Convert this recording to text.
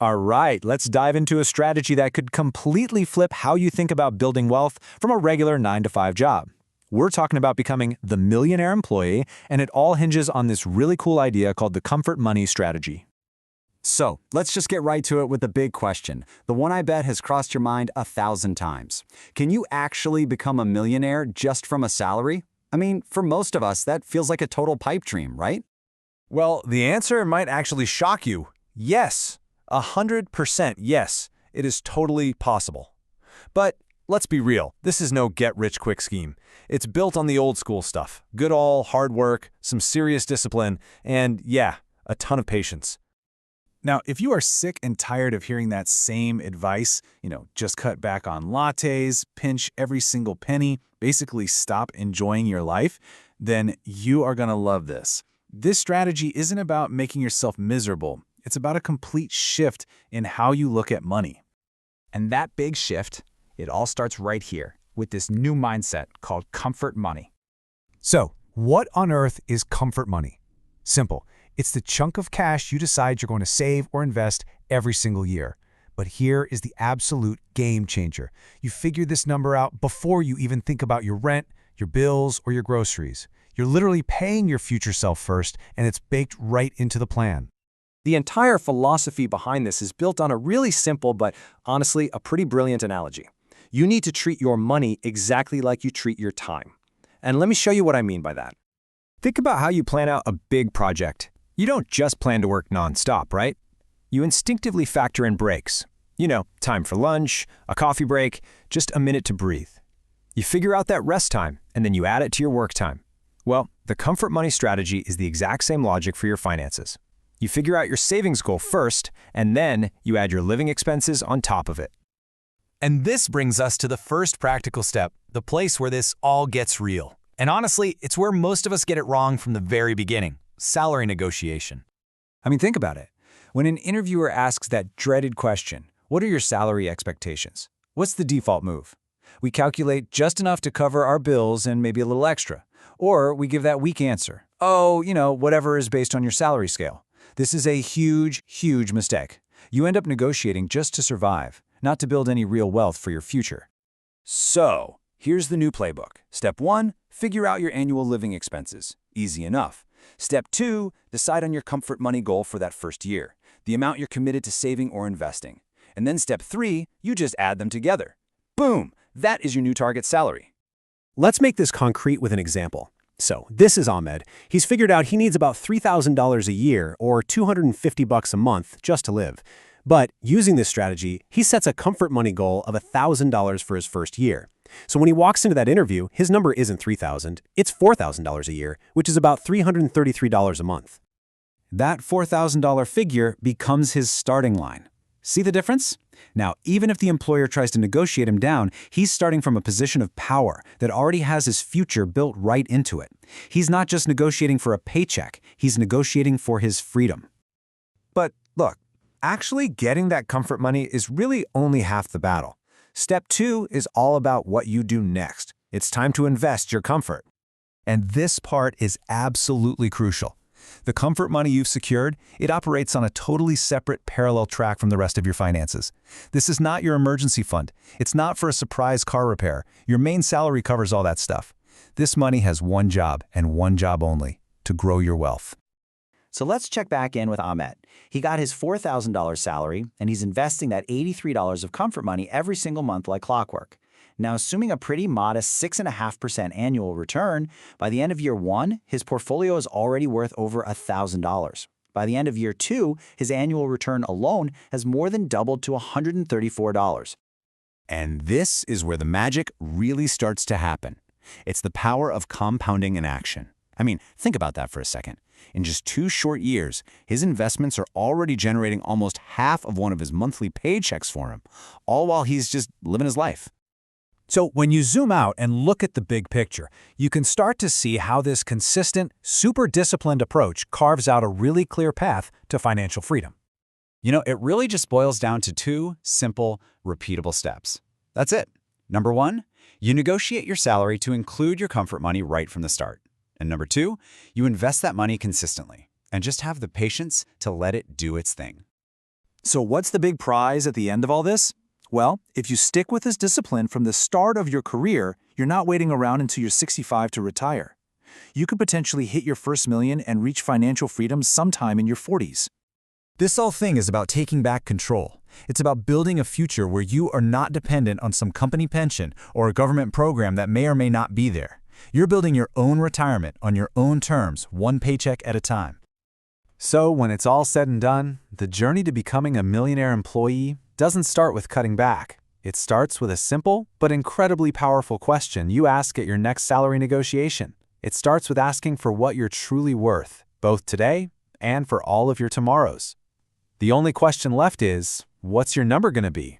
All right, let's dive into a strategy that could completely flip how you think about building wealth from a regular 9-to-5 job. We're talking about becoming the millionaire employee, and it all hinges on this really cool idea called the comfort money strategy. So, let's just get right to it with the big question, the one I bet has crossed your mind 1,000 times. Can you actually become a millionaire just from a salary? I mean, for most of us, that feels like a total pipe dream, right? Well, the answer might actually shock you. Yes, 100% yes, it is totally possible. But let's be real, this is no get-rich-quick scheme. It's built on the old-school stuff. Good old hard work, some serious discipline, and yeah, a ton of patience. Now, if you are sick and tired of hearing that same advice, just cut back on lattes, pinch every single penny, basically stop enjoying your life, then you are going to love this. This strategy isn't about making yourself miserable. It's about a complete shift in how you look at money. And that big shift, it all starts right here with this new mindset called comfort money. So, what on earth is comfort money? Simple. It's the chunk of cash you decide you're going to save or invest every single year. But here is the absolute game changer. You figure this number out before you even think about your rent, your bills, or your groceries. You're literally paying your future self first, and it's baked right into the plan. The entire philosophy behind this is built on a really simple but honestly a pretty brilliant analogy. You need to treat your money exactly like you treat your time. And let me show you what I mean by that. Think about how you plan out a big project. You don't just plan to work nonstop, right? You instinctively factor in breaks. Time for lunch, a coffee break, just a minute to breathe. You figure out that rest time, and then you add it to your work time. Well, the comfort money strategy is the exact same logic for your finances. You figure out your savings goal first, and then you add your living expenses on top of it. And this brings us to the first practical step, the place where this all gets real. And honestly, it's where most of us get it wrong from the very beginning. Salary negotiation. I mean, think about it. When an interviewer asks that dreaded question, what are your salary expectations? What's the default move? We calculate just enough to cover our bills and maybe a little extra. Or we give that weak answer. Oh, whatever is based on your salary scale. This is a huge, huge mistake. You end up negotiating just to survive, not to build any real wealth for your future. So, here's the new playbook. Step 1, figure out your annual living expenses. Easy enough. Step 2, decide on your comfort money goal for that first year, the amount you're committed to saving or investing. And then step 3, you just add them together. Boom! That is your new target salary. Let's make this concrete with an example. So, this is Ahmed. He's figured out he needs about $3,000 a year or $250 a month just to live. But using this strategy, he sets a comfort money goal of $1,000 for his first year. So when he walks into that interview, his number isn't $3,000, it's $4,000 a year, which is about $333 a month. That $4,000 figure becomes his starting line. See the difference? Now, even if the employer tries to negotiate him down, he's starting from a position of power that already has his future built right into it. He's not just negotiating for a paycheck, he's negotiating for his freedom. But look, actually getting that comfort money is really only half the battle. Step 2 is all about what you do next. It's time to invest your comfort. And this part is absolutely crucial. The comfort money you've secured, it operates on a totally separate parallel track from the rest of your finances. This is not your emergency fund. It's not for a surprise car repair. Your main salary covers all that stuff. This money has one job and one job only, to grow your wealth. So let's check back in with Ahmed. He got his $4,000 salary, and he's investing that $83 of comfort money every single month like clockwork. Now, assuming a pretty modest 6.5% annual return, by the end of year 1, his portfolio is already worth over $1,000. By the end of year 2, his annual return alone has more than doubled to $134. And this is where the magic really starts to happen. It's the power of compounding in action. I mean, think about that for a second. In just 2 short years, his investments are already generating almost half of one of his monthly paychecks for him, all while he's just living his life. So when you zoom out and look at the big picture, you can start to see how this consistent, super disciplined approach carves out a really clear path to financial freedom. It really just boils down to 2 simple, repeatable steps. That's it. Number 1, you negotiate your salary to include your comfort money right from the start. And number 2, you invest that money consistently and just have the patience to let it do its thing. So what's the big prize at the end of all this? Well, if you stick with this discipline from the start of your career, you're not waiting around until you're 65 to retire. You could potentially hit your first million and reach financial freedom sometime in your 40s. This whole thing is about taking back control. It's about building a future where you are not dependent on some company pension or a government program that may or may not be there. You're building your own retirement on your own terms, one paycheck at a time. So when it's all said and done, the journey to becoming a millionaire employee doesn't start with cutting back. It starts with a simple but incredibly powerful question you ask at your next salary negotiation. It starts with asking for what you're truly worth, both today and for all of your tomorrows. The only question left is, what's your number going to be?